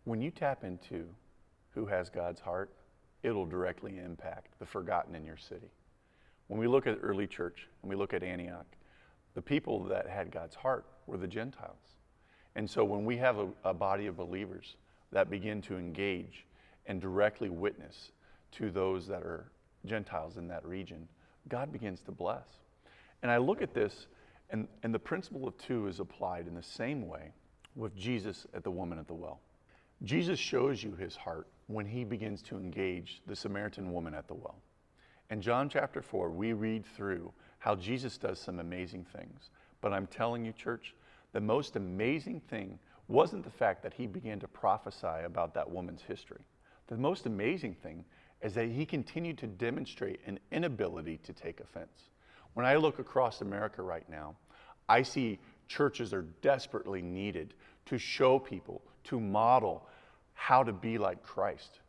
When you tap into who has God's heart, it'll directly impact the forgotten in your city. When we look at early church, when we look at Antioch, the people that had God's heart were the Gentiles. And so when we have a body of believers that begin to engage and directly witness to those that are Gentiles in that region, God begins to bless. And I look at this, and the principle of two is applied in the same way with Jesus at the woman at the well. Jesus shows you his heart when he begins to engage the Samaritan woman at the well. In John chapter 4, we read through how Jesus does some amazing things. But I'm telling you, church, the most amazing thing wasn't the fact that he began to prophesy about that woman's history. The most amazing thing is that he continued to demonstrate an inability to take offense. When I look across America right now, I see churches are desperately needed to show people, to model how to be like Christ.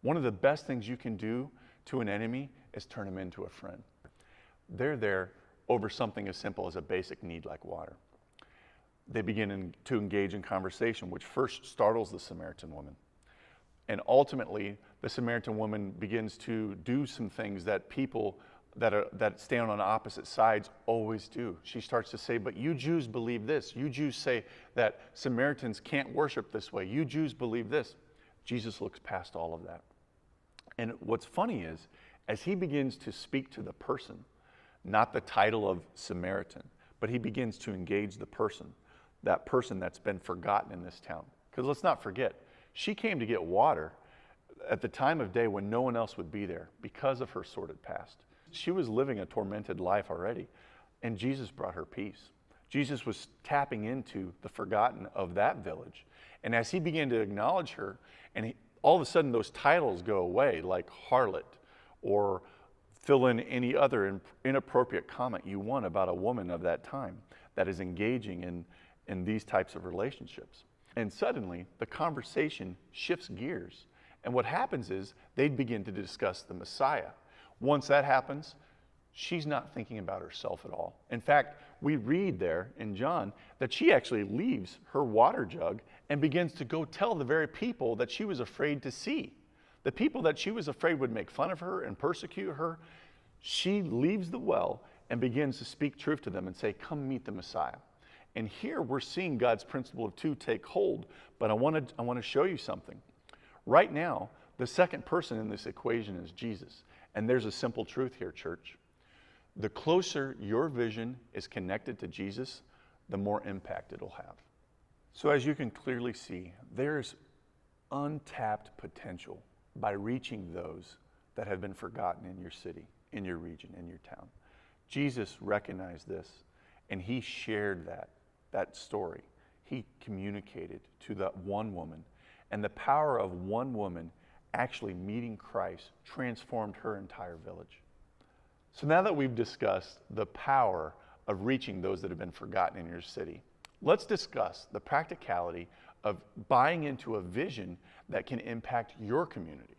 One of the best things you can do to an enemy is turn him into a friend. They're there over something as simple as a basic need like water. They begin to engage in conversation, which first startles the Samaritan woman. And ultimately, the Samaritan woman begins to do some things that people that stand on opposite sides always do. She starts to say, but you Jews believe this. You Jews say that Samaritans can't worship this way. You Jews believe this. Jesus looks past all of that. And what's funny is, as he begins to speak to the person, not the title of Samaritan, but he begins to engage the person, that person that's been forgotten in this town. Because let's not forget, she came to get water at the time of day when no one else would be there because of her sordid past. She was living a tormented life already, and Jesus brought her peace. Jesus was tapping into the forgotten of that village. And as he began to acknowledge her, and all of a sudden those titles go away, like harlot, or fill in any other inappropriate comment you want about a woman of that time that is engaging in these types of relationships. And suddenly, the conversation shifts gears. And what happens is they begin to discuss the Messiah. Once that happens, she's not thinking about herself at all. In fact, we read there in John that she actually leaves her water jug and begins to go tell the very people that she was afraid to see. The people that she was afraid would make fun of her and persecute her, she leaves the well and begins to speak truth to them and say, come meet the Messiah. And here we're seeing God's principle of two take hold, but I want to show you something. Right now, the second person in this equation is Jesus. And there's a simple truth here, church. The closer your vision is connected to Jesus, the more impact it'll have. So as you can clearly see, there's untapped potential by reaching those that have been forgotten in your city, in your region, in your town. Jesus recognized this, and he shared that story. He communicated to that one woman, and the power of one woman actually meeting Christ transformed her entire village. So now that we've discussed the power of reaching those that have been forgotten in your city, let's discuss the practicality of buying into a vision that can impact your community.